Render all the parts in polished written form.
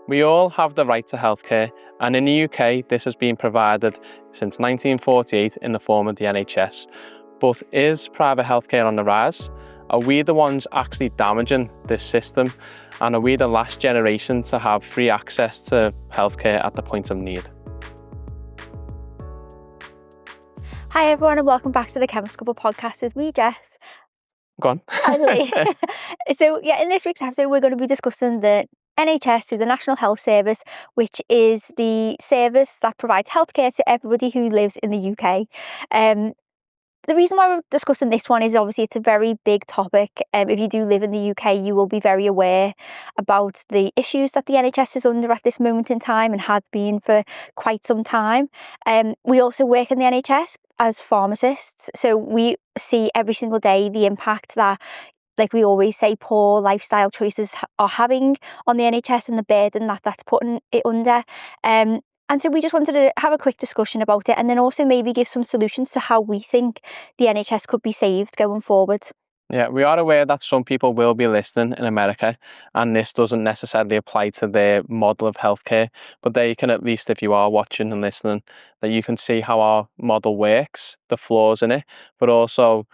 We all have the right to healthcare, and in the UK, this has been provided since 1948 in the form of the NHS. But is private healthcare on the rise? Are we the ones actually damaging this system? And are we the last generation to have free access to healthcare at the point of need? Hi everyone, and welcome back to the Chemist Couple podcast with me, Jess. Go on. Finally. So in this week's episode, we're going to be discussing the NHS, so the National Health Service, which is the service that provides healthcare to everybody who lives in the UK. The reason why we're discussing this one is obviously it's a very big topic. If you do live in the UK, you will be very aware about the issues that the NHS is under at this moment in time and have been for quite some time. We also work in the NHS as pharmacists, so we see every single day the impact that, like we always say, poor lifestyle choices are having on the NHS and the burden that that's putting it under. And so we just wanted to have a quick discussion about it, and then also maybe give some solutions to how we think the NHS could be saved going forward. Yeah, we are aware that some people will be listening in America, and this doesn't necessarily apply to their model of healthcare, but they can, at least if you are watching and listening, that you can see how our model works, the flaws in it, but also,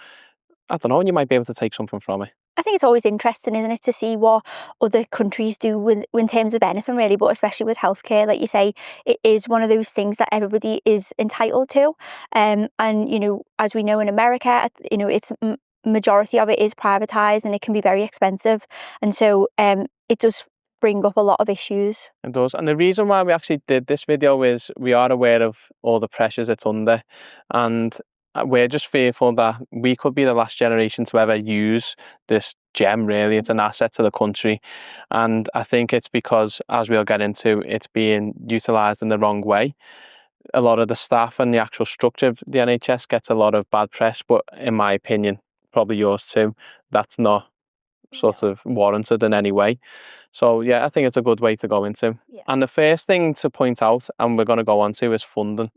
I don't know, you might be able to take something from it. I think it's always interesting, isn't it, to see what other countries do in terms of anything really, but especially with healthcare. Like you say, it is one of those things that everybody is entitled to. And, you know, as we know in America, you know, it's majority of it is privatised and it can be very expensive. And so it does bring up a lot of issues. It does. And the reason why we actually did this video is we are aware of all the pressures it's under, and we're just fearful that we could be the last generation to ever use this gem, really. It's an asset to the country. And I think it's because, as we'll get into, it's being utilised in the wrong way. A lot of the staff and the actual structure of the NHS gets a lot of bad press, but in my opinion, probably yours too, that's not sort of warranted in any way. So yeah, I think it's a good way to go into. Yeah. And the first thing to point out, and we're going to go on to, is funding.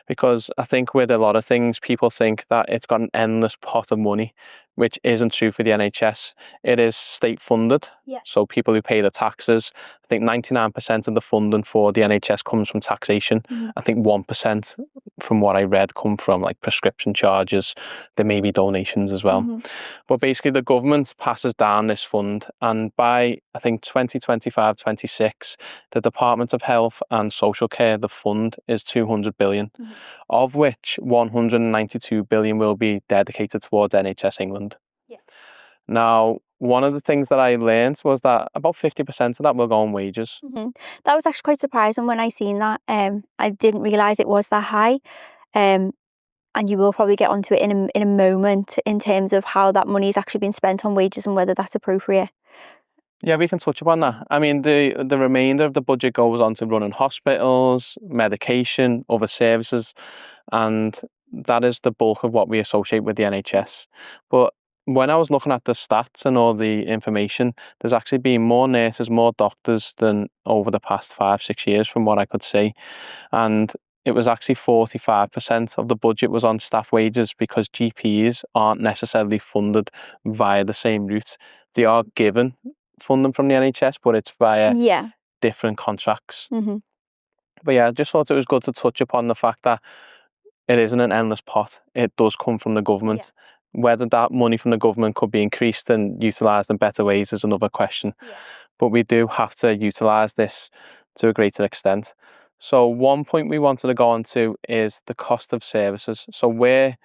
Because I think with a lot of things, people think that it's got an endless pot of money, which isn't true for the NHS. It is state funded. Yeah. So people who pay the taxes, I think 99% of the funding for the NHS comes from taxation. I think 1%, from what I read, come from like prescription charges. There may be donations as well. But basically the government passes down this fund, and by I think 2025-26, the Department of Health and Social Care, the fund is 200 billion, of which 192 billion will be dedicated towards NHS England. Yeah. Now, one of the things that I learned was that about 50% of that will go on wages. That was actually quite surprising when I seen that. I didn't realise it was that high. And you will probably get onto it in a moment in terms of how that money is actually being spent on wages and whether that's appropriate. Yeah, we can touch upon that. I mean, the remainder of the budget goes on to running hospitals, medication, other services, and that is the bulk of what we associate with the NHS. But when I was looking at the stats and all the information, there's actually been more nurses, more doctors than over the past 5-6 years from what I could see. And it was actually 45% of the budget was on staff wages, because GPs aren't necessarily funded via the same route. They are given funding from the NHS, but it's via different contracts. But yeah, I just thought it was good to touch upon the fact that it isn't an endless pot. It does come from the government. Whether that money from the government could be increased and utilised in better ways is another question. But we do have to utilise this to a greater extent. So one point we wanted to go on to is the cost of services. So where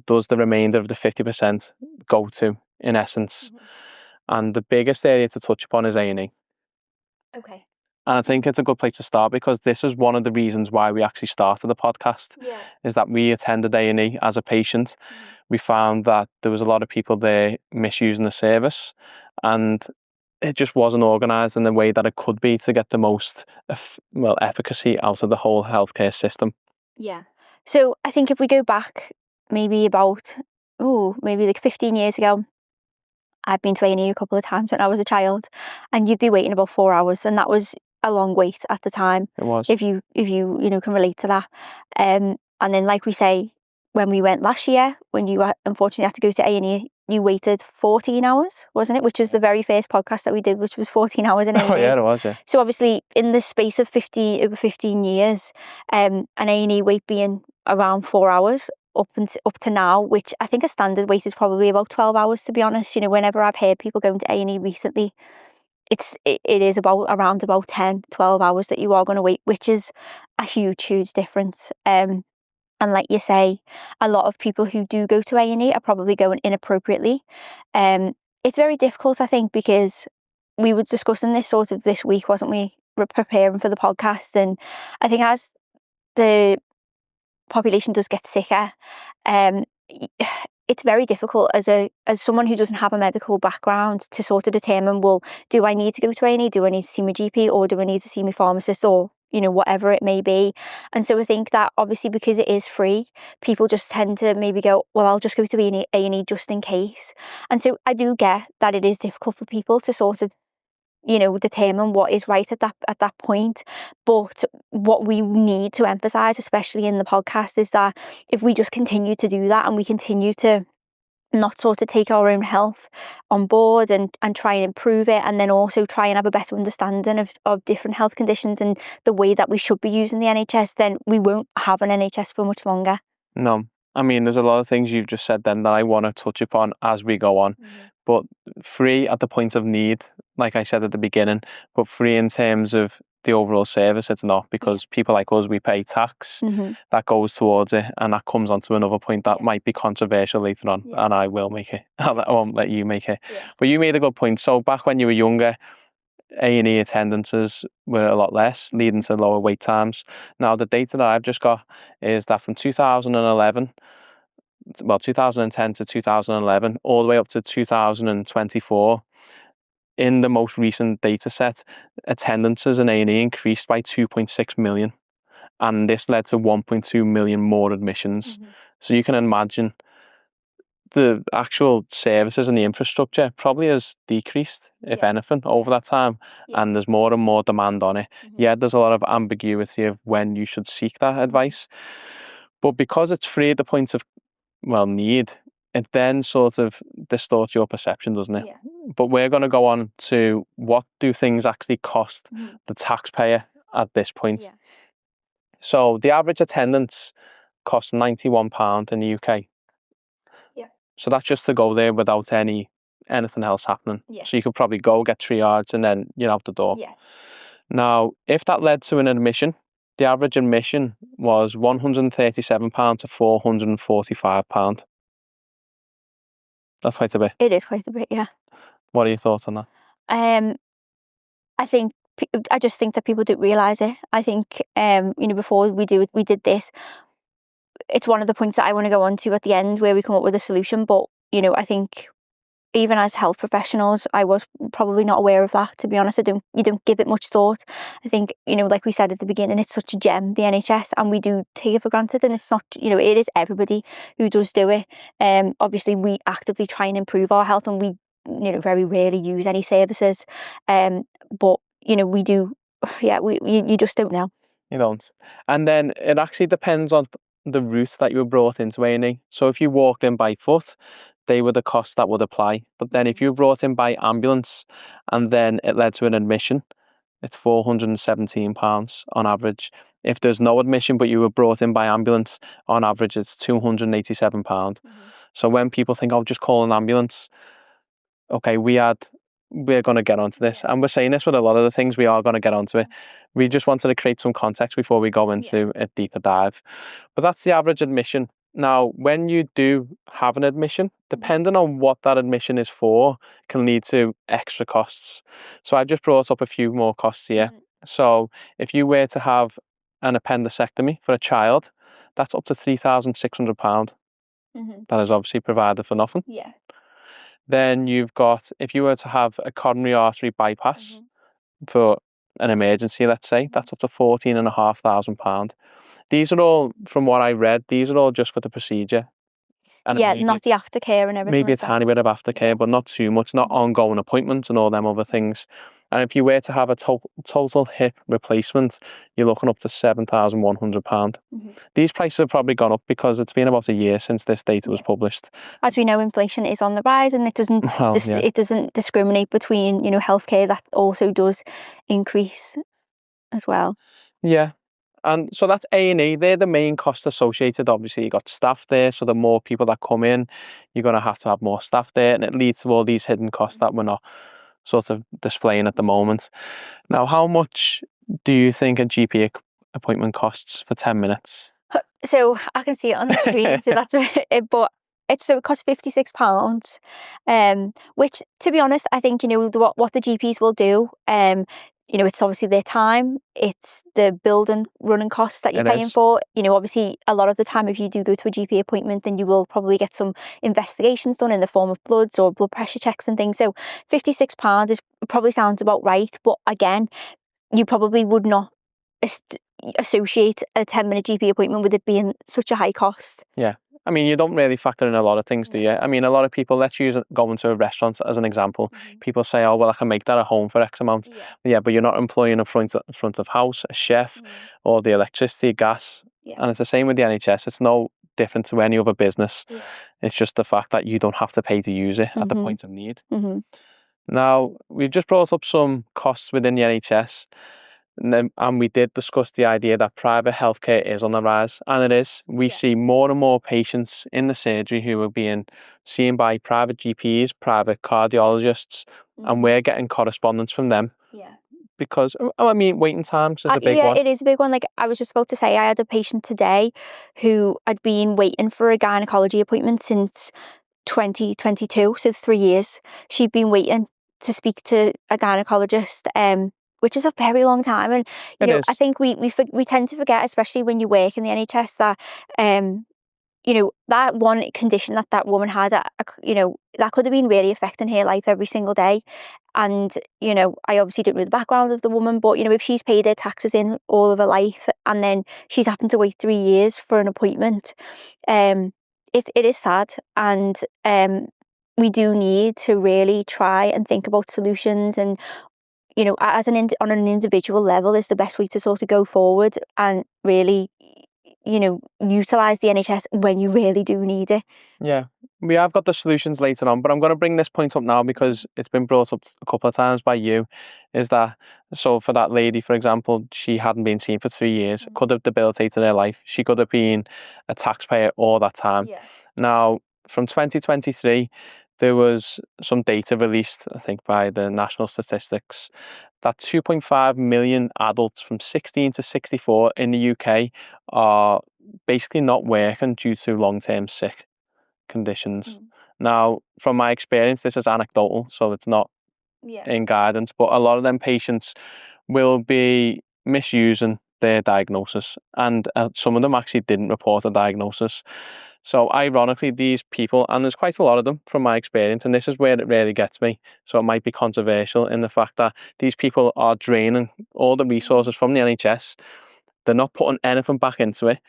does the remainder of the 50% go to, in essence? And the biggest area to touch upon is A&E. Okay. And I think it's a good place to start, because this is one of the reasons why we actually started the podcast, is that we attended A&E as a patient. We found that there was a lot of people there misusing the service, and it just wasn't organised in the way that it could be to get the most efficacy out of the whole healthcare system. Yeah. So I think if we go back maybe about, maybe like 15 years ago, I've been to A&E a couple of times when I was a child, and you'd be waiting about 4 hours, and that was a long wait at the time. It was. If you can relate to that. And then, like we say, when we went last year, when you unfortunately had to go to A&E you waited 14 hours, wasn't it? Which was the very first podcast that we did, which was 14 hours in A&E. Oh yeah, it was, yeah. So obviously in the space of over 15 years, an A&E wait being around 4 hours up to now, which I think a standard wait is probably about 12 hours, to be honest. You know, whenever I've heard people going to A&E recently, it is around 10, 12 hours that you are going to wait, which is a huge difference. And like you say, a lot of people who do go to A&E are probably going inappropriately. It's very difficult, I think, because we were discussing this sort of this week, wasn't we? We're preparing for the podcast, and I think as the population does get sicker, it's very difficult as someone who doesn't have a medical background to sort of determine, well, do I need to go to A&E? Do I need to see my GP, or do I need to see my pharmacist, or whatever it may be? And so I think that obviously because it is free, people just tend to maybe go, well, I'll just go to A&E just in case. And so I do get that it is difficult for people to sort of determine what is right at that point. But what we need to emphasize, especially in the podcast, is that if we just continue to do that, and we continue to not sort of take our own health on board and try and improve it, and then also try and have a better understanding of different health conditions and the way that we should be using the NHS, then we won't have an NHS for much longer. No, I mean, there's a lot of things you've just said then that I want to touch upon as we go on. But free at the point of need, like I said at the beginning, but free in terms of the overall service, it's not, because people like us, we pay tax that goes towards it, and that comes onto another point that might be controversial later on, and I will make it. I won't let you make it. But you made a good point. So back when you were younger, A&E attendances were a lot less, leading to lower wait times. Now, the data that I've just got is that from 2010 to 2011, all the way up to 2024, in the most recent data set, attendances in A&E increased by 2.6 million. And this led to 1.2 million more admissions. So you can imagine the actual services and the infrastructure probably has decreased, if anything, over that time. And there's more and more demand on it. Yeah, there's a lot of ambiguity of when you should seek that advice. But because it's free at the point of, need, it then sort of distorts your perception, doesn't it? But we're going to go on to what do things actually cost the taxpayer at this point. So the average attendance costs £91 in the UK. So that's just to go there without anything else happening. So you could probably go get triaged and then you're out the door. Now, if that led to an admission, the average admission was £137 to £445. That's quite a bit. It is quite a bit, yeah. What are your thoughts on that? I just think that people don't realise it. I think, before we did this, it's one of the points that I want to go on to at the end, where we come up with a solution. But, I think even as health professionals, I was probably not aware of that, to be honest. You don't give it much thought. I think, like we said at the beginning, it's such a gem, the NHS, and we do take it for granted. And it's not, it is everybody who does do it. Obviously, we actively try and improve our health, and we, very rarely use any services. But, we do, you just don't know. You don't. And then it actually depends on the route that you were brought into A&E. So if you walked in by foot, they were the costs that would apply. But then if you were brought in by ambulance and then it led to an admission, it's £417 on average. If there's no admission but you were brought in by ambulance, on average it's £287. So when people think, just call an ambulance, okay, we're going to get onto this. And we're saying this with a lot of the things, we are going to get onto it. We just wanted to create some context before we go into a deeper dive. But that's the average admission. Now, when you do have an admission, depending on what that admission is for, can lead to extra costs. So I've just brought up a few more costs here. So if you were to have an appendicectomy for a child, that's up to £3,600. That is obviously provided for nothing. Then you've got, if you were to have a coronary artery bypass for an emergency, let's say, that's up to £14,500. These are all, from what I read, these are all just for the procedure. And not the aftercare and everything. Maybe a tiny bit of aftercare, but not too much, not ongoing appointments and all them other things. And if you were to have a total hip replacement, you're looking up to £7,100. These prices have probably gone up because it's been about a year since this data was published. As we know, inflation is on the rise, and it doesn't it doesn't discriminate between, you know, healthcare. That also does increase as well. Yeah. And so that's A&E. They're the main costs associated. Obviously, you got staff there, so the more people that come in, you're going to have more staff there, and it leads to all these hidden costs that we're not sort of displaying at the moment. Now, how much do you think a GP appointment costs for 10 minutes? So I can see it on the screen, so that's it, but it costs £56, which, to be honest, I think, you know, what the GPs will do, you know, it's obviously their time, it's the building running costs that you're paying for. You know, obviously a lot of the time, if you do go to a GP appointment, then you will probably get some investigations done in the form of bloods or blood pressure checks and things. So £56 probably sounds about right, but again, you probably would not associate a 10-minute GP appointment with it being such a high cost. Yeah. I mean, you don't really factor in a lot of things, do you? I mean, a lot of people, let's use going to a restaurant as an example. People say, oh, well, I can make that at home for X amount. Yeah, but you're not employing a front of house, a chef, or the electricity, gas. And it's the same with the NHS. It's no different to any other business. It's just the fact that you don't have to pay to use it at the point of need. Now, we've just brought up some costs within the NHS. And we did discuss the idea that private healthcare is on the rise, and it is. We see more and more patients in the surgery who are being seen by private GPs, private cardiologists, and we're getting correspondence from them. Because, I mean, waiting times is a big one. Yeah, it is a big one. Like, I was just about to say, I had a patient today who had been waiting for a gynecology appointment since 2022, so 3 years. She'd been waiting to speak to a gynecologist, which is a very long time. And you know, I think we tend to forget, especially when you work in the NHS, that you know, that one condition that woman had, you know, that could have been really affecting her life every single day. And you know, I obviously don't know the background of the woman, but you know, if she's paid her taxes in all of her life and then she's having to wait 3 years for an appointment, it is sad. And we do need to really try and think about solutions, and you know, as on an individual level, is the best way to sort of go forward and really, you know, utilise the NHS when you really do need it. Yeah, we have got the solutions later on, but I'm going to bring this point up now because it's been brought up a couple of times by you, is that, so for that lady, for example, she hadn't been seen for 3 years, could have debilitated her life. She could have been a taxpayer all that time. Now, from 2023, there was some data released, I think, by the National Statistics, that 2.5 million adults from 16 to 64 in the UK are basically not working due to long-term sick conditions. Now, from my experience, this is anecdotal, so it's not in guidance, but a lot of them patients will be misusing their diagnosis, and some of them actually didn't report a diagnosis. So ironically, these people, and there's quite a lot of them from my experience, and this is where it really gets me, so it might be controversial in the fact that these people are draining all the resources from the NHS. They're not putting anything back into it.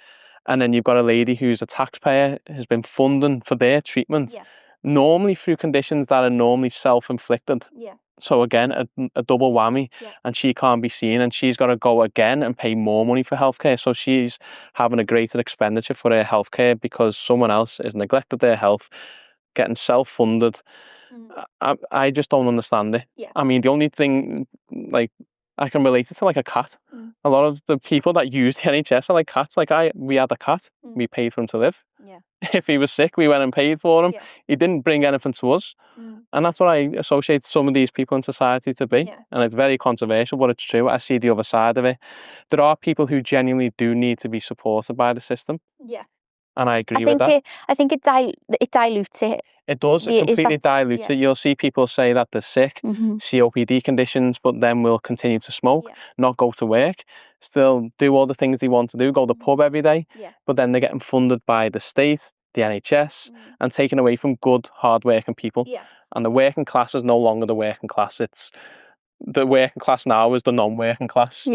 And then you've got a lady who's a taxpayer, has been funding for their treatment, normally through conditions that are normally self-inflicted. So again, a double whammy, and she can't be seen, and she's got to go again and pay more money for healthcare. So she's having a greater expenditure for her healthcare because someone else has neglected their health, getting self-funded. I just don't understand it. I mean, the only thing, like, I can relate it to like a cat. A lot of the people that use the NHS are like cats. Like we had a cat, we paid for him to live. If he was sick, we went and paid for him. He didn't bring anything to us. And that's what I associate some of these people in society to be. And it's very controversial, but it's true. I see the other side of it. There are people who genuinely do need to be supported by the system. And I agree with that. I think it dilutes it. It does. It completely dilutes it. You'll see people say that they're sick, COPD conditions, but then will continue to smoke, not go to work, still do all the things they want to do, go to the pub every day, but then they're getting funded by the state, the NHS, and taken away from good, hard-working people. And the working class is no longer the working class. It's the working class now is the non-working class.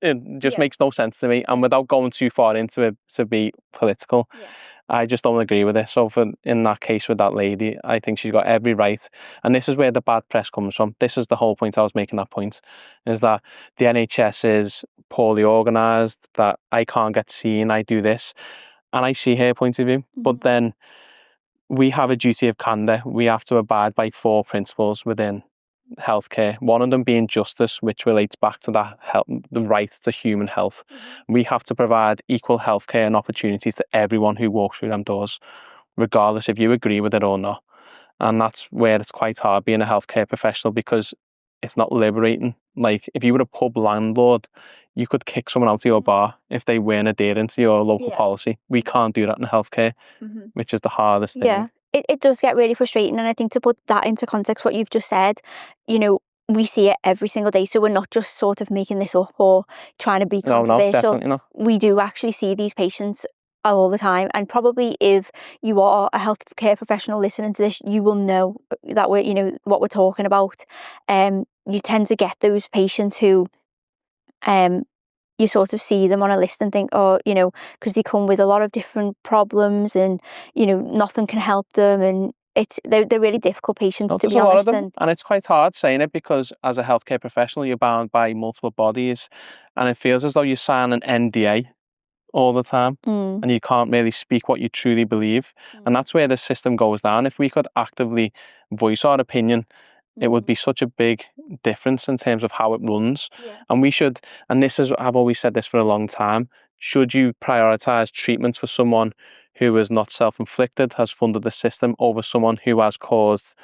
It just makes no sense to me. And without going too far into it to be political, I just don't agree with it. So in that case with that lady, I think she's got every right. And this is where the bad press comes from. This is the whole point I was making that point, is that the NHS is poorly organised, that I can't get seen, I do this. And I see her point of view. But then we have a duty of candour. We have to abide by 4 principles within healthcare. One of them being justice, which relates back to that the right to human health. We have to provide equal healthcare and opportunities to everyone who walks through them doors, regardless if you agree with it or not. And that's where it's quite hard being a healthcare professional, because it's not liberating. Like, if you were a pub landlord, you could kick someone out of your bar if they weren't adhering to your local policy. We can't do that in healthcare, which is the hardest thing. Yeah, it does get really frustrating. And I think, to put that into context, what you've just said, we see it every single day. So we're not just sort of making this up or trying to be No, controversial. definitely not. We do actually see these patients all the time. And probably if you are a healthcare professional listening to this, you will know that what we're talking about. You tend to get those patients who you sort of see them on a list and think, oh, because they come with a lot of different problems, and nothing can help them, and they're really difficult patients, to be honest. And it's quite hard saying it, because as a healthcare professional, you're bound by multiple bodies, and it feels as though you sign an NDA all the time, and you can't really speak what you truly believe. And that's where the system goes down. If we could actively voice our opinion, it would be such a big difference in terms of how it runs. And we should, and this is, I've always said this for a long time, should you prioritise treatments for someone who is not self-inflicted, has funded the system, over someone who has caused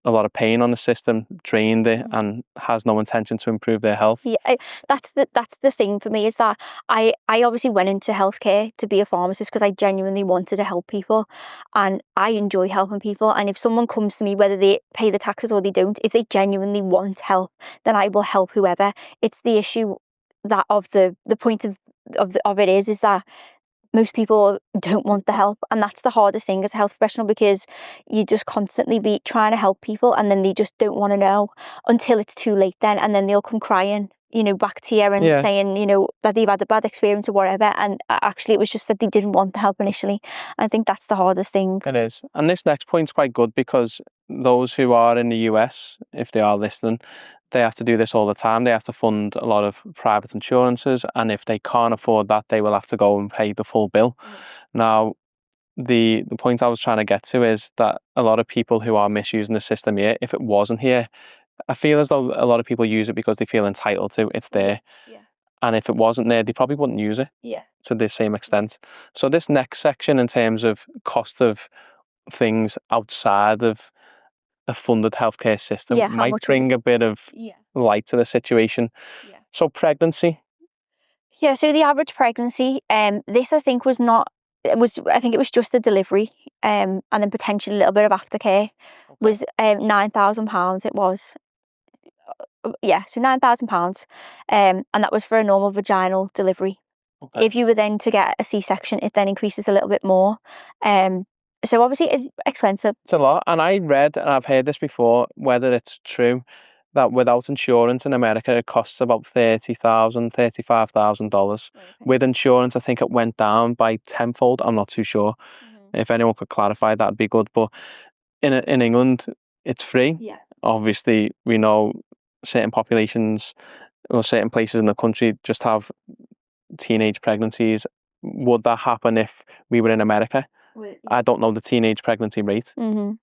a lot of pain on the system, drained it, and has no intention to improve their health? Yeah, that's the thing for me, is that I obviously went into healthcare to be a pharmacist because I genuinely wanted to help people, and I enjoy helping people. And if someone comes to me, whether they pay the taxes or they don't, if they genuinely want help, then I will help whoever. It's the issue that of the point of it is that most people don't want the help, and that's the hardest thing as a health professional, because you just constantly be trying to help people, and then they just don't want to know until it's too late then, and then they'll come crying back to you and saying that they've had a bad experience or whatever, and actually it was just that they didn't want the help initially. I think that's the hardest thing. It is. And this next point's quite good, because those who are in the US, if they are listening, they have to do this all the time. They have to fund a lot of private insurances, and if they can't afford that, they will have to go and pay the full bill. Now, the point I was trying to get to is that a lot of people who are misusing the system here, if it wasn't here, I feel as though a lot of people use it because they feel entitled to. It's there. And if it wasn't there, they probably wouldn't use it to the same extent. So this next section, in terms of cost of things outside of a funded healthcare system, might bring a bit of light to the situation. So pregnancy. Yeah, so the average pregnancy, this I think was not, I think it was just the delivery, and then potentially a little bit of aftercare, was £9,000. It was, so £9,000, and that was for a normal vaginal delivery. If you were then to get a C-section, it then increases a little bit more. So obviously it's expensive. It's a lot. And I read, and I've heard this before, whether it's true, that without insurance in America, it costs about $30,000, $35,000. With insurance, I think it went down by tenfold. I'm not too sure. If anyone could clarify, that'd be good. But in England, it's free. Obviously, we know certain populations or certain places in the country just have teenage pregnancies. Would that happen if we were in America? I don't know the teenage pregnancy rate,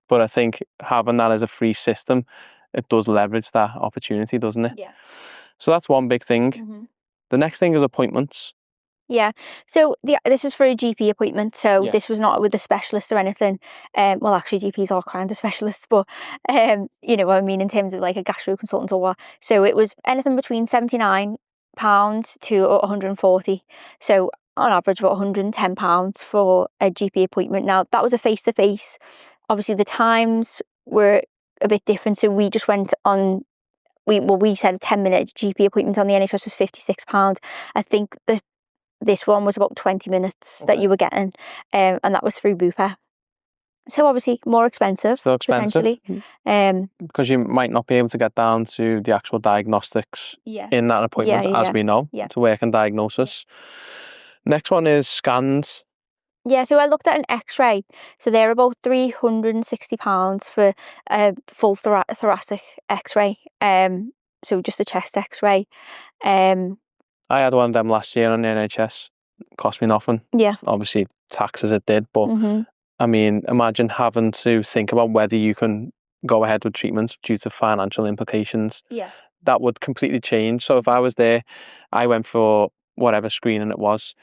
but I think having that as a free system, it does leverage that opportunity, doesn't it? So that's one big thing. The next thing is appointments. So this is for a GP appointment. So this was not with a specialist or anything. Well, actually, GPs are kind of specialists, but what I mean in terms of like a gastro consultant or what. So it was anything between £79 to £140. So on average, about £110 for a GP appointment. Now, that was a face-to-face. Obviously, the times were a bit different. So we just went on, we said a 10-minute GP appointment on the NHS was £56. I think this one was about 20 minutes that you were getting, and that was through Bupa. So obviously more expensive. Still expensive. Potentially. Because you might not be able to get down to the actual diagnostics in that appointment, as we know, to work in diagnosis. Next one is scans. Yeah, so I looked at an X-ray. So they're about £360 for a full thoracic X-ray. So just a chest X-ray. I had one of them last year on the NHS. Cost me nothing. Yeah. Obviously, taxes it did, but Mm-hmm. I mean, imagine having to think about whether you can go ahead with treatments due to financial implications. Yeah. That would completely change. So if I was there, I went for whatever screening it was.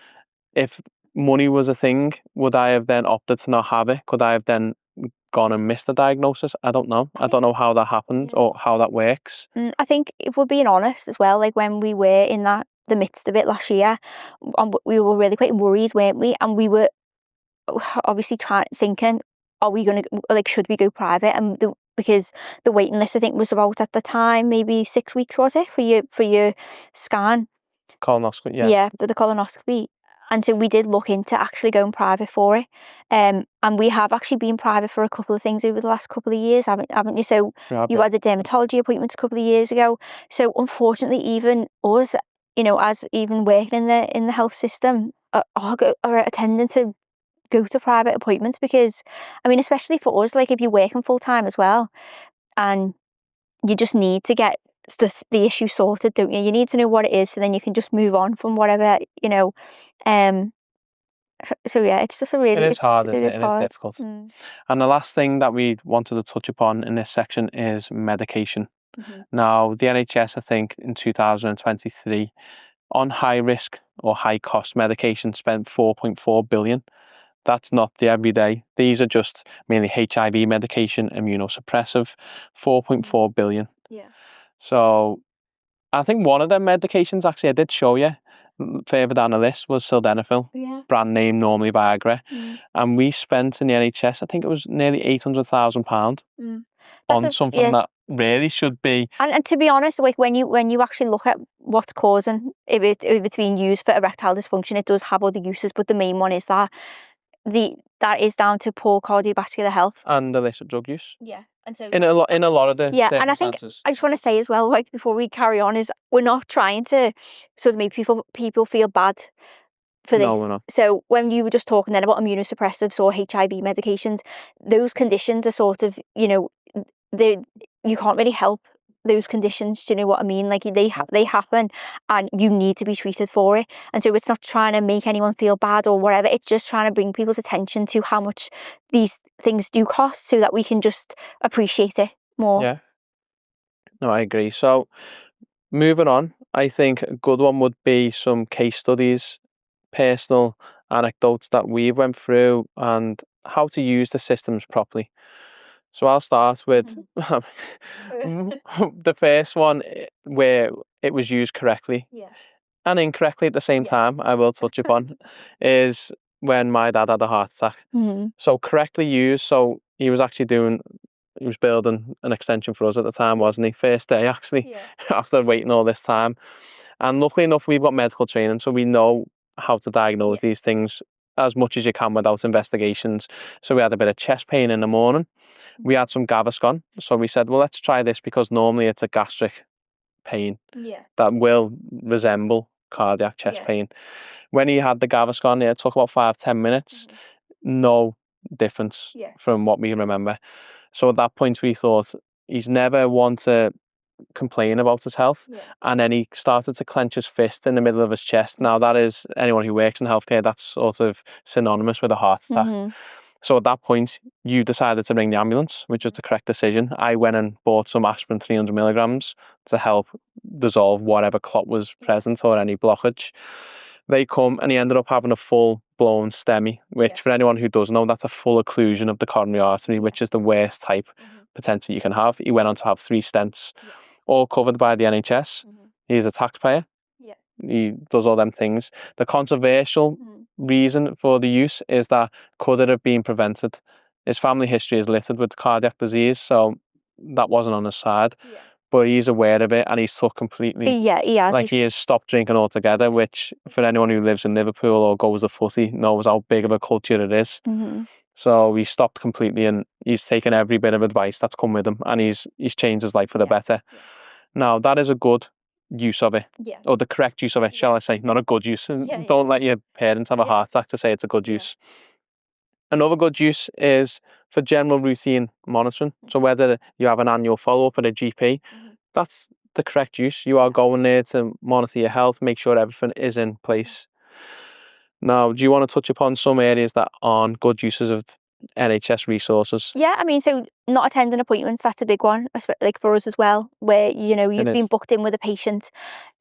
If money was a thing, would I have then opted to not have it? Could I have then gone and missed the diagnosis? I don't know. I don't know how that happened or how that works. I think if we're being honest as well, like when we were in the midst of it last year, we were really quite worried, weren't we? And we were obviously thinking, are we going to, like, should we go private? And because the waiting list, I think, was about at the time maybe 6 weeks, was it, for your scan? Colonoscopy, yeah. Yeah, the colonoscopy. And so we did look into actually going private for it. And we have actually been private for a couple of things over the last couple of years, haven't you? So you had a dermatology appointment a couple of years ago. So unfortunately, even us, as even working in the health system, are attending to go to private appointments because, I mean, especially for us, like if you're working full time as well, and you just need to get the issue sorted, don't you? You need to know what it is, so then you can just move on from whatever, So yeah, it's just It is hard, it isn't it? is It is hard. difficult. And the last thing that we wanted to touch upon in this section is medication. Now, the NHS, I think, in 2023, on high risk or high cost medication, spent 4.4 billion. That's not the everyday. These are just mainly HIV medication, immunosuppressive, 4.4 billion. Yeah. So I think one of them medications, actually, I did show you further down the list, was sildenafil, brand name normally Viagra. And we spent in the NHS, I think it was nearly £800,000 on something that really should be. And to be honest, like when you actually look at what's causing, if it's being used for erectile dysfunction, it does have other uses, but the main one is that is down to poor cardiovascular health And the illicit drug use. Yeah. And so in a lot of the and I think circumstances. I just want to say as well, like before we carry on, is we're not trying to sort of make people feel bad for No, this. we're not. So when you were just talking then about immunosuppressives or HIV medications, those conditions are sort of, you can't really help those conditions. Do you know what I mean? Like they happen, and you need to be treated for it. And so it's not trying to make anyone feel bad or whatever. It's just trying to bring people's attention to how much these things do cost, so that we can just appreciate it more. Yeah. No, I agree. So moving on, I think a good one would be some case studies, personal anecdotes that we've went through, and how to use the systems properly. So I'll start with the first one where it was used correctly and incorrectly at the same time, I will touch upon, is when my dad had a heart attack. So correctly used, so he was building an extension for us at the time, wasn't he? First day, actually, after waiting all this time. And luckily enough, we've got medical training, so we know how to diagnose these things as much as you can without investigations. So we had a bit of chest pain in the morning. We had some Gaviscon. So we said, well, let's try this, because normally it's a gastric pain that will resemble cardiac chest pain. When he had the Gaviscon, it took about 5-10 minutes. No difference from what we remember. So at that point, we thought, he's never one to complain about his health. And then he started to clench his fist in the middle of his chest. Now, that is, anyone who works in healthcare, that's sort of synonymous with a heart attack. So at that point, you decided to ring the ambulance, which was the correct decision. I went and bought some aspirin 300 milligrams to help dissolve whatever clot was present or any blockage. They come, and he ended up having a full-blown STEMI, which for anyone who doesn't know, that's a full occlusion of the coronary artery, which is the worst type potential you can have. He went on to have 3 stents, all covered by the NHS. He's a taxpayer. He does all them things. The controversial reason for the use is that, could it have been prevented? His family history is littered with cardiac disease, so that wasn't on his side. But he's aware of it, and he's took completely. He has. Like, he has stopped drinking altogether, which for anyone who lives in Liverpool or goes to footy knows how big of a culture it is. So he stopped completely, and he's taken every bit of advice that's come with him, and he's changed his life for the better. Now, that is a good use of it, Yeah. or the correct use of it, shall I say, not a good use. Yeah. Don't let your parents have a Yeah. heart attack to say it's a good Yeah. use. Another good use is for general routine monitoring. So whether you have an annual follow-up at a GP, that's the correct use. You are going there to monitor your health, make sure everything is in place. Now, do you want to touch upon some areas that aren't good uses of NHS resources? Yeah, I mean, so not attending appointments, that's a big one, like for us as well, where, you know, you've It been is. booked in with a patient.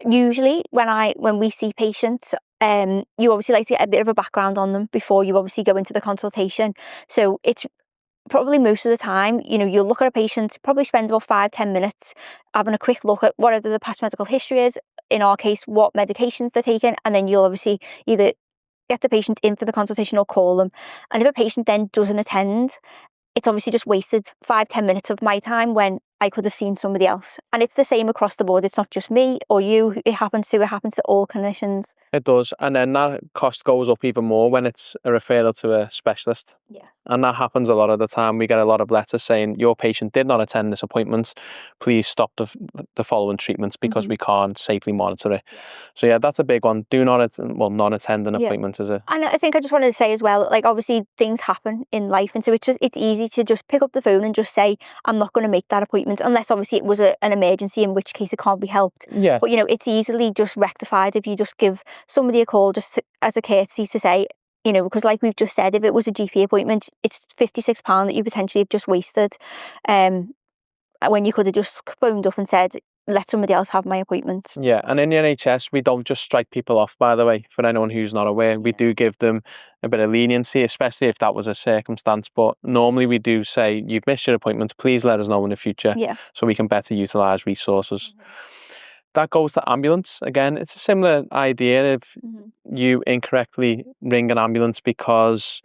Usually when we see patients, you obviously like to get a bit of a background on them before you obviously go into the consultation. So it's probably most of the time, you know, you'll look at a patient, probably spend about 5-10 minutes having a quick look at whatever the past medical history is, in our case, what medications they're taking, and then you'll obviously either get the patient in for the consultation or call them. And if a patient then doesn't attend, it's obviously just wasted 5-10 minutes of my time when I could have seen somebody else. And it's the same across the board. It's not just me or you. It happens to all clinicians. It does. And then that cost goes up even more when it's a referral to a specialist. Yeah. And that happens a lot of the time. We get a lot of letters saying, your patient did not attend this appointment. Please stop the following treatments because we can't safely monitor it. Yeah. So yeah, that's a big one. Not attend an Yeah. appointment is a... And I think I just wanted to say as well, like obviously things happen in life, and so it's easy to just pick up the phone and just say, I'm not going to make that appointment, unless obviously it was an emergency, in which case it can't be helped. Yeah. But you know, it's easily just rectified if you just give somebody a call as a courtesy to say, you know, because like we've just said, if it was a GP appointment, it's £56 that you potentially have just wasted, when you could have just phoned up and said, let somebody else have my appointment. Yeah, and in the NHS, we don't just strike people off, by the way, for anyone who's not aware. We do give them a bit of leniency, especially if that was a circumstance. But normally we do say, you've missed your appointment, please let us know in the future so we can better utilise resources. That goes to ambulance. Again, it's a similar idea if you incorrectly ring an ambulance because,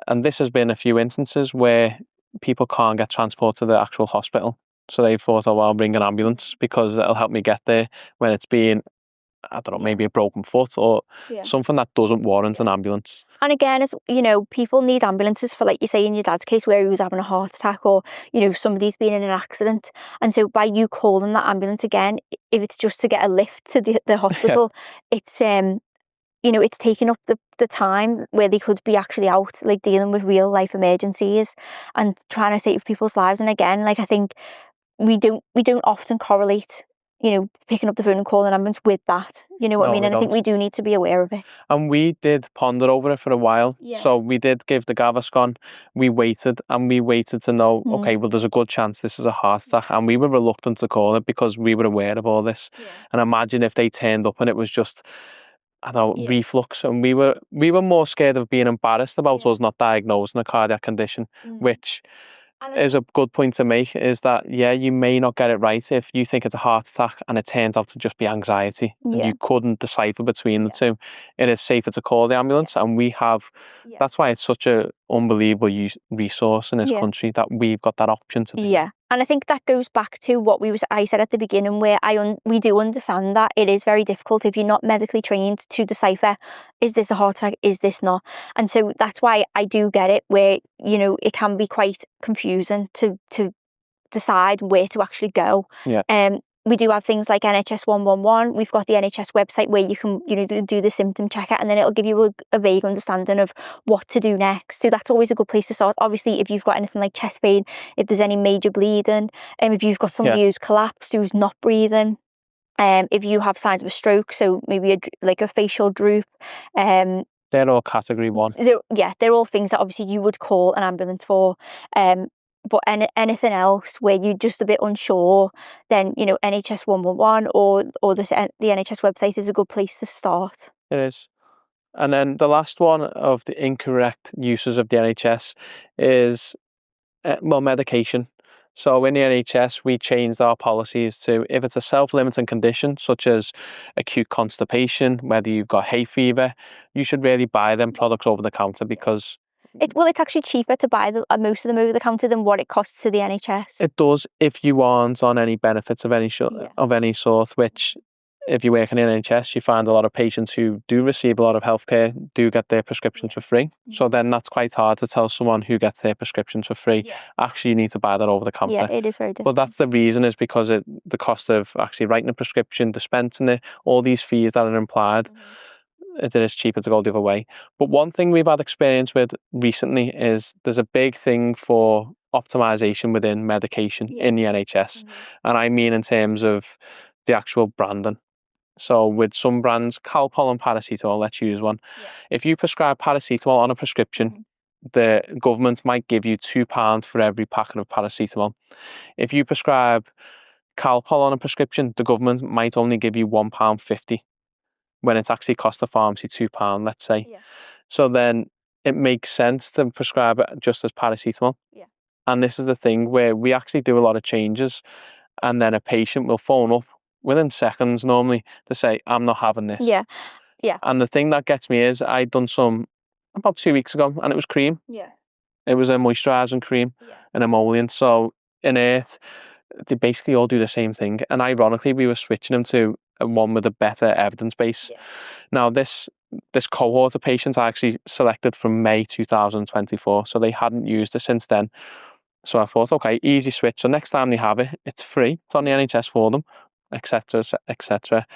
and this has been a few instances where people can't get transport to the actual hospital. So they thought, oh, well, I'll bring an ambulance because it'll help me get there, when it's being, I don't know, maybe a broken foot or something that doesn't warrant an ambulance. And again, as you know, people need ambulances for, like you say in your dad's case, where he was having a heart attack, or you know, somebody's been in an accident. And so by you calling that ambulance again, if it's just to get a lift to the hospital, it's you know, it's taking up the time where they could be actually out, like dealing with real life emergencies and trying to save people's lives. And again, like I think we don't often correlate, you know, picking up the phone and calling an ambulance with that. You know what I mean? And I think we do need to be aware of it. And we did ponder over it for a while. So we did give the Gaviscon. We waited to know, okay, well, there's a good chance this is a heart attack. And we were reluctant to call it because we were aware of all this. And imagine if they turned up and it was just, I don't know, reflux. And we were more scared of being embarrassed about us not diagnosing a cardiac condition, which is a good point to make, is that, yeah, you may not get it right if you think it's a heart attack and it turns out to just be anxiety and you couldn't decipher between the two. It is safer to call the ambulance, and we have, that's why it's such a unbelievable resource in this country, that we've got that option to do. Yeah. And I think that goes back to what I said at the beginning, where we do understand that it is very difficult if you're not medically trained to decipher, is this a heart attack, is this not? And so that's why I do get it, where, you know, it can be quite confusing to decide where to actually go. We do have things like NHS 111. We've got the NHS website where you can, you know, do the symptom checker, and then it'll give you a vague understanding of what to do next. So that's always a good place to start. Obviously, if you've got anything like chest pain, if there's any major bleeding, if you've got somebody who's collapsed, who's not breathing, if you have signs of a stroke, so maybe like a facial droop, they're all category 1. They're all things that obviously you would call an ambulance for. But anything else where you're just a bit unsure, then, you know, NHS 111 or the NHS website is a good place to start. It is. And then the last one of the incorrect uses of the NHS is, medication. So in the NHS, we changed our policies to, if it's a self-limiting condition, such as acute constipation, whether you've got hay fever, you should really buy them products over the counter, because it's actually cheaper to buy most of them over the counter than what it costs to the NHS. It does, if you aren't on any benefits of any sort, which if you work in the NHS, you find a lot of patients who do receive a lot of healthcare do get their prescriptions for free. So then that's quite hard to tell someone who gets their prescriptions for free, actually you need to buy that over the counter. Yeah, it is very But difficult. that's the reason, is because the cost of actually writing a prescription, dispensing it, all these fees that are implied, it is cheaper to go the other way. But one thing we've had experience with recently is there's a big thing for optimization within medication in the NHS. And I mean in terms of the actual branding. So with some brands, Calpol and paracetamol, let's use one. If you prescribe paracetamol on a prescription, the government might give you £2 for every packet of paracetamol. If you prescribe Calpol on a prescription, the government might only give you £1.50 when it's actually cost the pharmacy £2, let's say. So then it makes sense to prescribe it just as paracetamol. And this is the thing where we actually do a lot of changes, and then a patient will phone up within seconds normally to say, I'm not having this. Yeah. And the thing that gets me is I'd done some about 2 weeks ago, and it was cream. It was a moisturising cream, an emollient. So in it, they basically all do the same thing. And ironically, we were switching them to one with a better evidence base. Now, this cohort of patients I actually selected from May 2024, so they hadn't used it since then. So I thought, okay, easy switch. So next time they have it, it's free. It's on the NHS for them, etc., etc.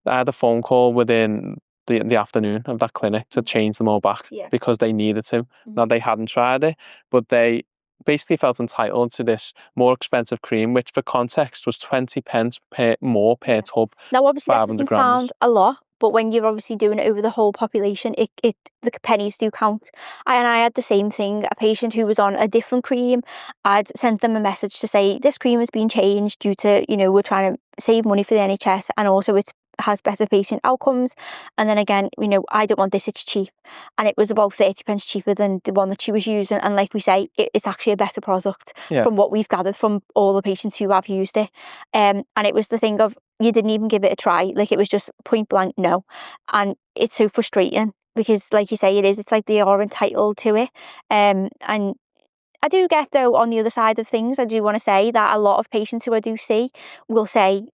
I had a phone call within the afternoon of that clinic to change them all back because they needed to. Now, they hadn't tried it, but they basically felt entitled to this more expensive cream, which for context was 20 pence more per tub. Now, obviously, that 500 doesn't grams. sound a lot, but when you're obviously doing it over the whole population, the pennies do count. I had the same thing. A patient who was on a different cream, I'd sent them a message to say this cream has been changed due to, we're trying to save money for the NHS, and also it has better patient outcomes. And then again, I don't want this, it's cheap. And it was about 30 pence cheaper than the one that she was using. And like we say, it's actually a better product from what we've gathered from all the patients who have used it. And it was the thing of, you didn't even give it a try. Like, it was just point blank no. And it's so frustrating because, like you say, it's like they are entitled to it. And I do get, though, on the other side of things, I do want to say that a lot of patients who I do see will say,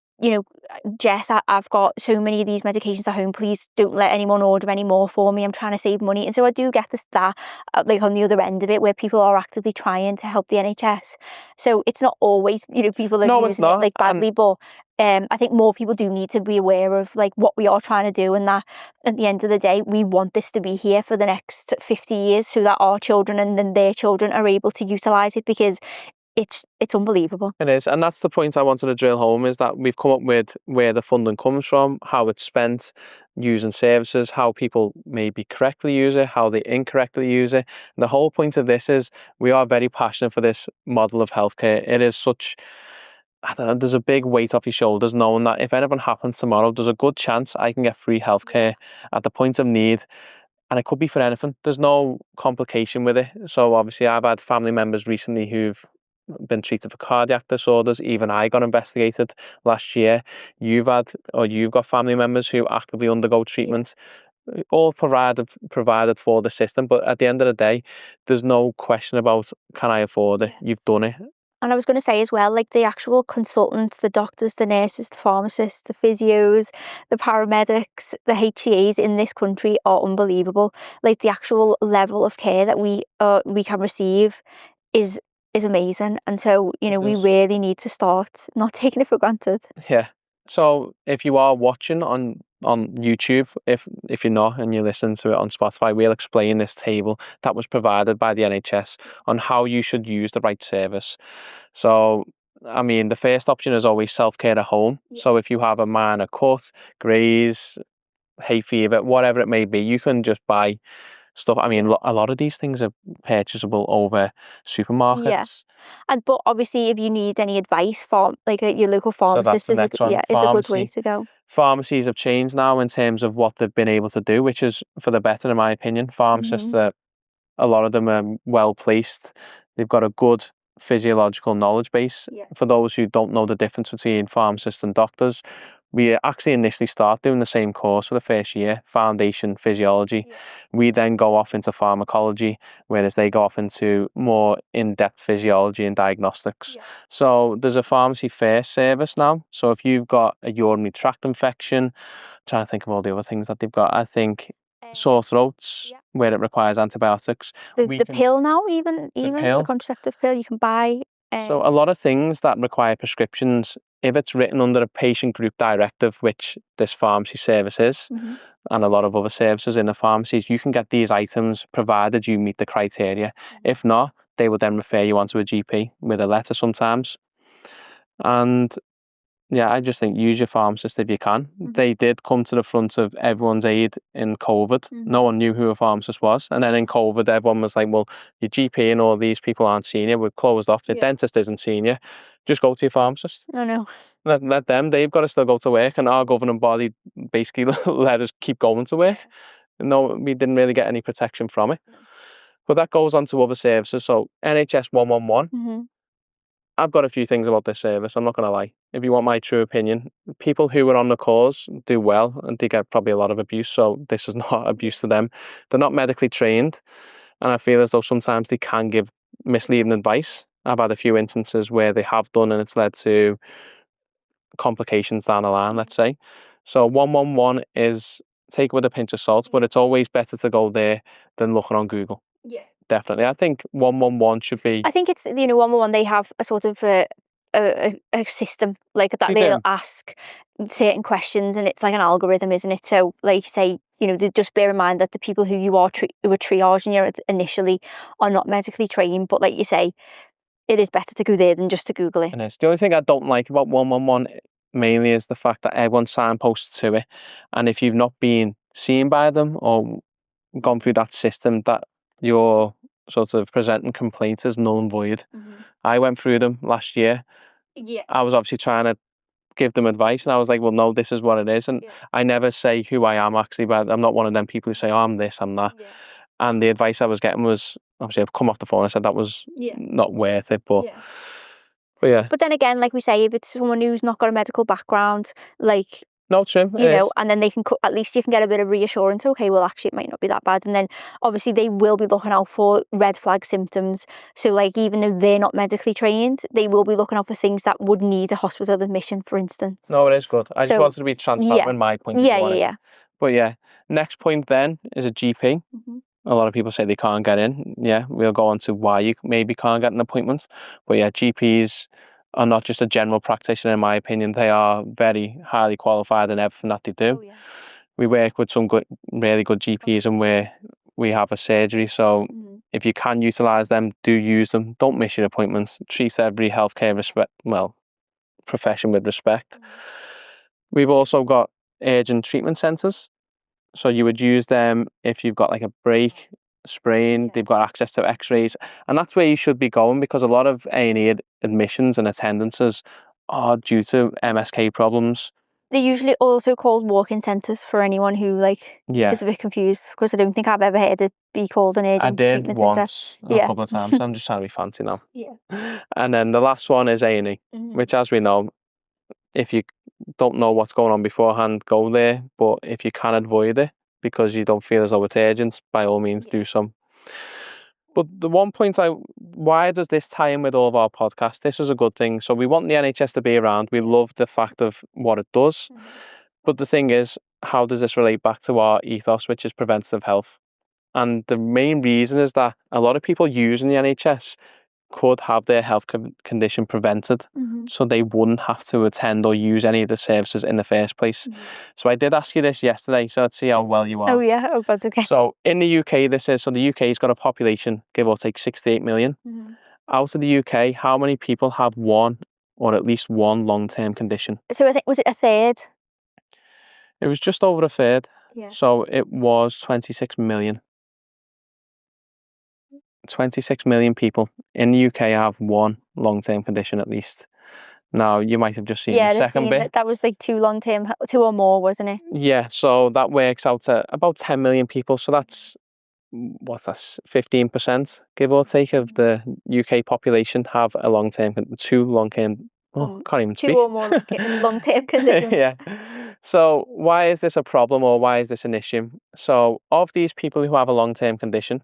Jess, I've got so many of these medications at home, please don't let anyone order any more for me, I'm trying to save money. And so I do get this, that like on the other end of it, where people are actively trying to help the NHS. So it's not always, people are using it like badly, but I think more people do need to be aware of like what we are trying to do, and that at the end of the day, we want this to be here for the next 50 years so that our children and then their children are able to utilise it, because it's unbelievable. It is, and that's the point I wanted to drill home, is that we've come up with where the funding comes from, how it's spent, using services, how people maybe correctly use it, how they incorrectly use it. And the whole point of this is we are very passionate for this model of healthcare. It is such, I don't know, there's a big weight off your shoulders knowing that if anything happens tomorrow, there's a good chance I can get free healthcare at the point of need. And it could be for anything. There's no complication with it. So obviously I've had family members recently who've been treated for cardiac disorders. Even I got investigated last year. You've got family members who actively undergo treatment, all provided for the system. But at the end of the day, there's no question about, can I afford it? You've done it. And I was going to say as well, like the actual consultants, the doctors, the nurses, the pharmacists, the physios, the paramedics, the HCAs in this country are unbelievable. Like the actual level of care that we can receive is amazing. And so, we really need to start not taking it for granted. Yeah. So if you are watching on YouTube, if you're not and you listen to it on Spotify, we'll explain this table that was provided by the NHS on how you should use the right service. So, I mean, the first option is always self-care at home. So if you have a minor cut, graze, hay fever, whatever it may be, you can just buy stuff. I mean, a lot of these things are purchasable over supermarkets. But obviously, if you need any advice from like your local pharmacist, is a good way to go. Pharmacies have changed now in terms of what they've been able to do, which is for the better, in my opinion. Pharmacists are, a lot of them are well placed. They've got a good physiological knowledge base. For those who don't know the difference between pharmacists and doctors, We actually initially start doing the same course for the first year, foundation physiology. Yeah. We then go off into pharmacology, whereas they go off into more in-depth physiology and diagnostics. Yeah. So there's a pharmacy first service now. So if you've got a urinary tract infection, I'm trying to think of all the other things that they've got. I think sore throats, yeah. where it requires antibiotics. The pill now, even The the pill. contraceptive pill you can buy. So a lot of things that require prescriptions, if it's written under a patient group directive, which this pharmacy service is, Mhm. and a lot of other services in the pharmacies, you can get these items provided you meet the criteria. If not, they will then refer you onto a GP with a letter sometimes. And yeah, I just think use your pharmacist if you can. They did come to the front of everyone's aid in COVID. No one knew who a pharmacist was. And then in COVID, everyone was like, well, your GP and all these people aren't seeing you. We're closed off. The dentist isn't seeing you. Just go to your pharmacist. Oh, no. Let them, they've got to still go to work. And our governing body basically let us keep going to work. No, we didn't really get any protection from it. No. But that goes on to other services. So NHS 111. I've got a few things about this service, I'm not going to lie. If you want my true opinion, people who are on the calls do well and they get probably a lot of abuse, so this is not abuse to them. They're not medically trained, and I feel as though sometimes they can give misleading advice. I've had a few instances where they have done and it's led to complications down the line, let's say. So 111 is, take it with a pinch of salt, but it's always better to go there than looking on Google. Yeah. Definitely. I think 111 should be... I think it's, 111, they have a sort of a system like that. They'll ask certain questions and it's like an algorithm, isn't it? So like you say, just bear in mind that the people who you are who are triaging you initially are not medically trained, but like you say, it is better to go there than just to Google it. And it's the only thing I don't like about 111 mainly is the fact that everyone signposts to it, and if you've not been seen by them or gone through that system, that your sort of presenting complaints is null and void. I went through them last year. Yeah. I was obviously trying to give them advice and I was like, well, no, this is what it is. And I never say who I am actually, but I'm not one of them people who say, oh, I'm this, I'm that. And the advice I was getting was, obviously I've come off the phone, I said that was not worth it, but yeah. But then again, like we say, if it's someone who's not got a medical background, like, no, true. And then they can at least you can get a bit of reassurance. Okay, well, actually, it might not be that bad. And then obviously they will be looking out for red flag symptoms. So, like, even though they're not medically trained, they will be looking out for things that would need a hospital admission, for instance. No, it is good. I just wanted to be transparent with my point of view on it. But yeah, next point then is a GP. A lot of people say they can't get in. Yeah, we'll go on to why you maybe can't get an appointment. But yeah, GPs are not just a general practitioner, in my opinion. They are very highly qualified in everything that they do. Oh, yeah. We work with some really good GPs and where we have a surgery. So if you can utilise them, do use them. Don't miss your appointments. Treat every healthcare profession with respect. We've also got urgent treatment centres. So you would use them if you've got like a break, sprain, they've got access to x-rays. And that's where you should be going because a lot of A&E admissions and attendances are due to MSK problems. They're usually also called walk-in centres for anyone who is a bit confused because I don't think I've ever heard it be called an urgent treatment centre. I did once, a couple of times. I'm just trying to be fancy now. And then the last one is A&E, which as we know, if you don't know what's going on beforehand, go there. But if you can avoid it because you don't feel as though it's urgent, by all means do some. But the one point why does this tie in with all of our podcasts? This is a good thing. So we want the NHS to be around. We love the fact of what it does. But the thing is, how does this relate back to our ethos, which is preventative health? And the main reason is that a lot of people using the NHS could have their health condition prevented, so they wouldn't have to attend or use any of the services in the first place. So I did ask you this yesterday, so let's see how well you are. Oh yeah, oh that's okay. So in the UK, the UK's got a population, give or take 68 million. Out of the UK, how many people have one or at least one long-term condition? So I think, was it a third? It was just over a third. So it was 26 million. 26 million people in the UK have one long-term condition at least. Now, you might have just seen the second bit. That was like two or more, wasn't it? Yeah, so that works out to about 10 million people. So that's, 15%, give or take, of the UK population have a two long-term Can't even 2 speak. or more long-term conditions. Yeah. So why is this a problem, or why is this an issue? So of these people who have a long-term condition,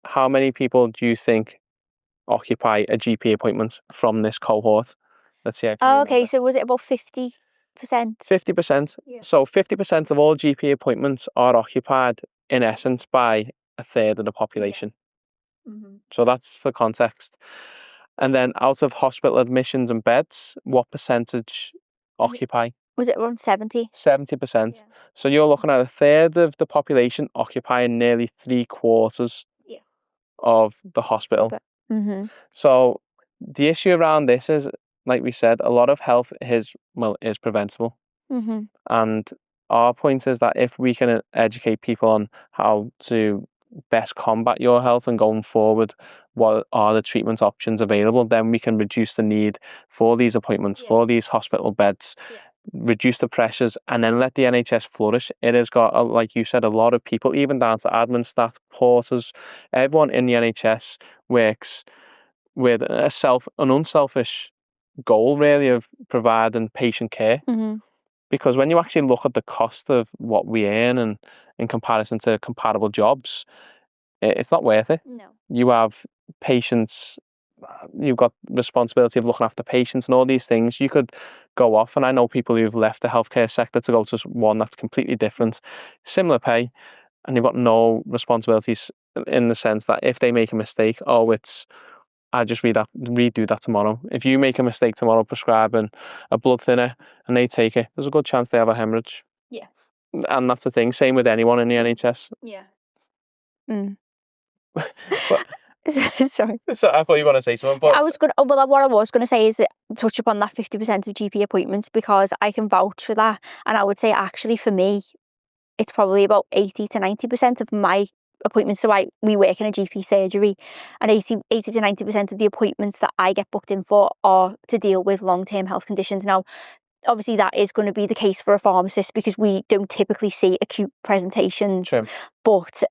how many people do you think occupy a GP appointment from this cohort? Let's see if you Oh, okay, remember. so was it about 50%? 50%. Yeah. So 50% of all GP appointments are occupied in essence by a third of the population. Mm-hmm. So that's for context. And then out of hospital admissions and beds, what percentage occupy? Was it around 70? 70%. Yeah. So you're looking at a third of the population occupying nearly 3/4 Yeah. of the hospital. Mm-hmm. So the issue around this is, like we said, a lot of health is preventable. Mm-hmm. And our point is that if we can educate people on how to best combat your health and going forward, what are the treatment options available, then we can reduce the need for these appointments, for these hospital beds, reduce the pressures, and then let the NHS flourish. It has got, like you said, a lot of people, even down to admin staff, porters, everyone in the NHS works with an unselfish goal, really, of providing patient care. Mm-hmm. Because when you actually look at the cost of what we earn and in comparison to comparable jobs, it's not worth it. No. You have patients, you've got responsibility of looking after patients and all these things. You could go off, and I know people who've left the healthcare sector to go to one that's completely different, similar pay, and you've got no responsibilities in the sense that if they make a mistake, I just redo that tomorrow. If you make a mistake tomorrow prescribing a blood thinner and they take it, there's a good chance they have a hemorrhage. Yeah. And that's the thing. Same with anyone in the NHS. Yeah. Mm. But Sorry. so I thought you were going to say something. But what I was gonna say is that touch upon that 50% of GP appointments, because I can vouch for that, and I would say actually for me, it's probably about 80 to 90% of my appointments. So we work in a GP surgery, and 80 to 90% of the appointments that I get booked in for are to deal with long-term health conditions. Now, obviously that is going to be the case for a pharmacist because we don't typically see acute presentations. True. But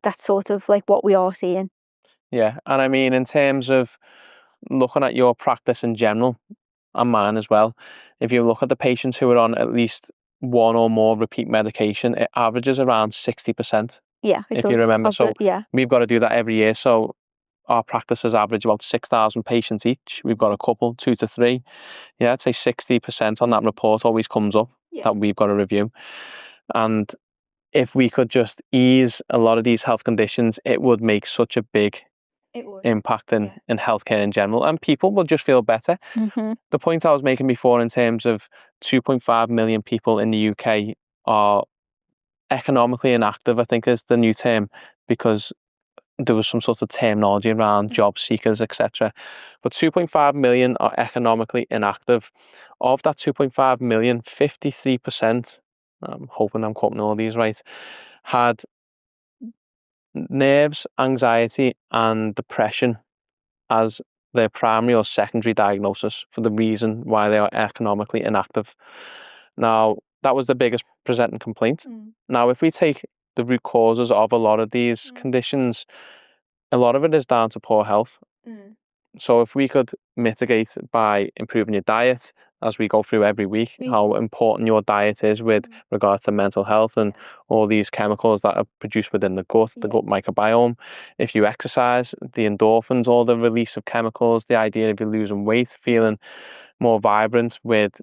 that's sort of like what we are seeing. Yeah, and I mean, in terms of looking at your practice in general, and mine as well, if you look at the patients who are on at least one or more repeat medication, it averages around 60%. Yeah, it If does. you remember. So we've got to do that every year. So our practices average about 6,000 patients each. We've got a couple, 2 to 3. Yeah, I'd say 60% on that report always comes up that we've got to review. And if we could just ease a lot of these health conditions, it would make such a big impact in healthcare in general, and people will just feel better. Mm-hmm. The point I was making before in terms of 2.5 million people in the UK are economically inactive, I think is the new term, because there was some sort of terminology around job seekers, etc. But 2.5 million are economically inactive. Of that 2.5 million, 53%, I'm hoping I'm quoting all these right, had nerves, anxiety, and depression as their primary or secondary diagnosis for the reason why they are economically inactive. Now, that was the biggest presenting complaint. Now, if we take the root causes of a lot of these conditions, a lot of it is down to poor health. So if we could mitigate by improving your diet, as we go through every week, how important your diet is with regards to mental health and all these chemicals that are produced within the gut microbiome. If you exercise, the endorphins, all the release of chemicals, the idea of you losing weight, feeling more vibrant with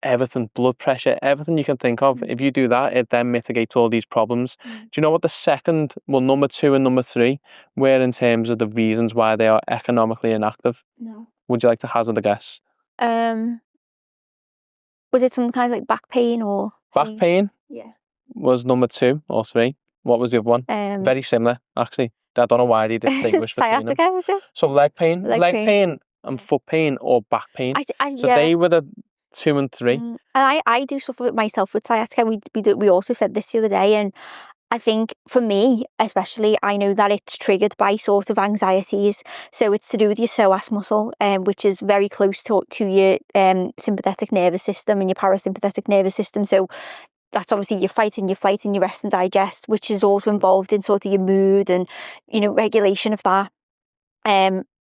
everything, blood pressure, everything you can think of. If you do that, it then mitigates all these problems. Do you know what the number 2 and number 3 were in terms of the reasons why they are economically inactive? No. Would you like to hazard a guess? Was it some kind of like back pain or Back pain? Yeah. Was number 2 or 3. What was the other one? Very similar, actually. I don't know why they distinguish between them. Sciatica, was it? So leg pain and foot pain or back pain. So they were the 2 and 3. And I do suffer with myself with sciatica. We also said this the other day, and I think for me, especially, I know that it's triggered by sort of anxieties. So it's to do with your psoas muscle, which is very close to your sympathetic nervous system and your parasympathetic nervous system. So that's obviously your fight and your flight and your rest and digest, which is also involved in sort of your mood and regulation of that.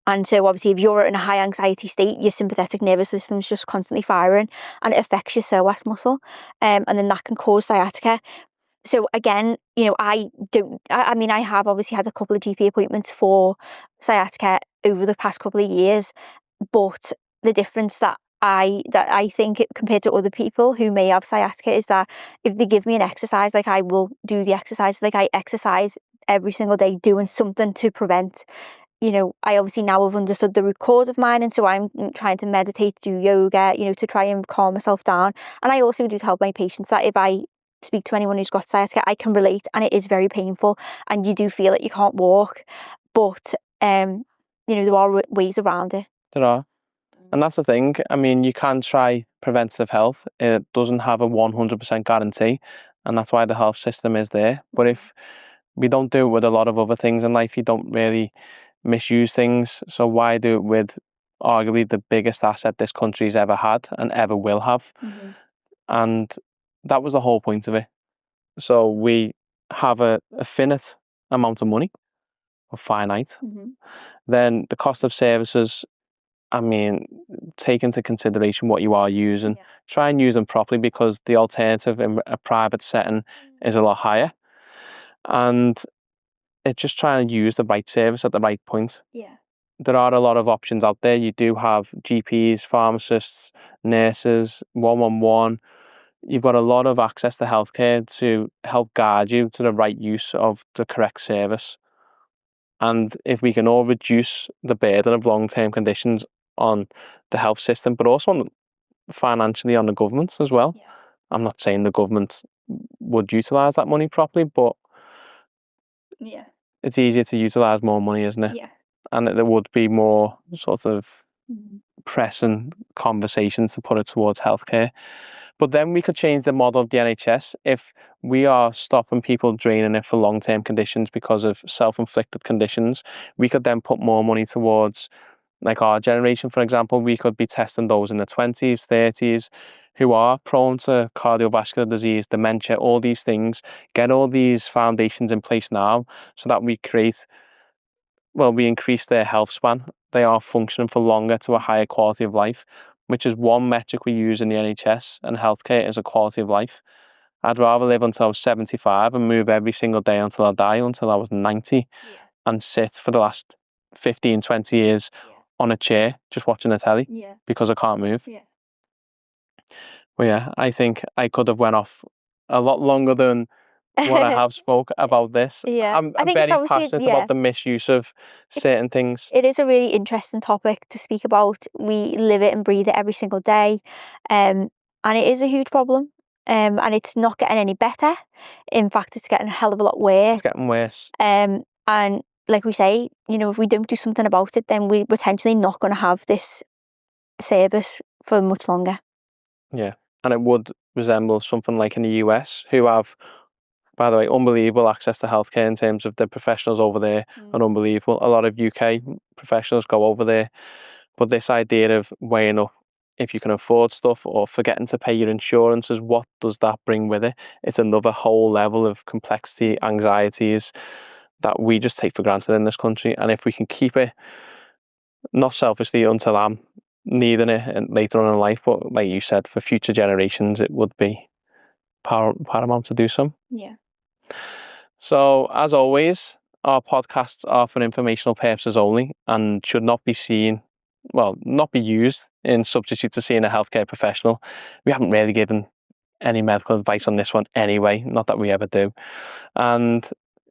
And so obviously if you're in a high anxiety state, your sympathetic nervous system is just constantly firing and it affects your psoas muscle. And then that can cause sciatica. So again, I mean, I have obviously had a couple of GP appointments for sciatica over the past couple of years, but the difference that I think compared to other people who may have sciatica is that if they give me an exercise, like I will do the exercise, like I exercise every single day doing something to prevent. I obviously now have understood the root cause of mine, and so I'm trying to meditate, do yoga, to try and calm myself down. And I also do help my patients that if I speak to anyone who's got sciatica, I can relate, and it is very painful, and you do feel that you can't walk, but there are ways around it. There are. And that's the thing. I mean, you can try preventative health. It doesn't have a 100% guarantee, and that's why the health system is there. But if we don't do it with a lot of other things in life, you don't really misuse things. So why do it with arguably the biggest asset this country's ever had and ever will have? And that was the whole point of it. So we have a finite amount of money, or finite. Then the cost of services, I mean, take into consideration what you are using. Try and use them properly, because the alternative in a private setting is a lot higher. And it's just trying to use the right service at the right point. There are a lot of options out there. You do have GPs, pharmacists, nurses, 111. You've got a lot of access to healthcare to help guide you to the right use of the correct service. And if we can all reduce the burden of long-term conditions on the health system, but also financially on the government as well. I'm not saying the government would utilise that money properly, but it's easier to utilise more money, isn't it? And there would be more sort of pressing conversations to put it towards healthcare. But then we could change the model of the NHS. If we are stopping people draining it for long-term conditions because of self-inflicted conditions, we could then put more money towards, like our generation, for example. We could be testing those in the 20s, 30s, who are prone to cardiovascular disease, dementia, all these things. Get all these foundations in place now so that we increase their health span. They are functioning for longer to a higher quality of life, which is one metric we use in the NHS and healthcare, is a quality of life. I'd rather live until I was 75 and move every single day until I die, until I was 90, and sit for the last 15, 20 years on a chair just watching the telly because I can't move. Well, I think I could have went off a lot longer than what I have spoke about this. I'm very passionate about the misuse of certain things. It is a really interesting topic to speak about. We live it and breathe it every single day, and it is a huge problem. And it's not getting any better. In fact, it's getting a hell of a lot worse. It's getting worse. And like we say, if we don't do something about it, then we're potentially not going to have this service for much longer. Yeah, and it would resemble something like in the US, who have, by the way, unbelievable access to healthcare in terms of the professionals over there are unbelievable. A lot of UK professionals go over there. But this idea of weighing up if you can afford stuff or forgetting to pay your insurances, what does that bring with it? It's another whole level of complexity, anxieties that we just take for granted in this country. And if we can keep it, not selfishly until I'm needing it and later on in life, but like you said, for future generations, it would be paramount to do so. So, as always, our podcasts are for informational purposes only and should not be used in substitute to seeing a healthcare professional. We haven't really given any medical advice on this one anyway, not that we ever do. And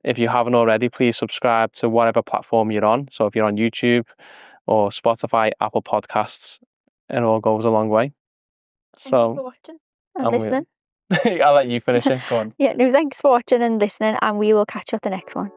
if you haven't already, please subscribe to whatever platform you're on. So if you're on YouTube or Spotify, Apple Podcasts, it all goes a long way. Thank you for watching and listening. I'll let you finish it. Go on. Thanks for watching and listening, and we will catch you at the next one.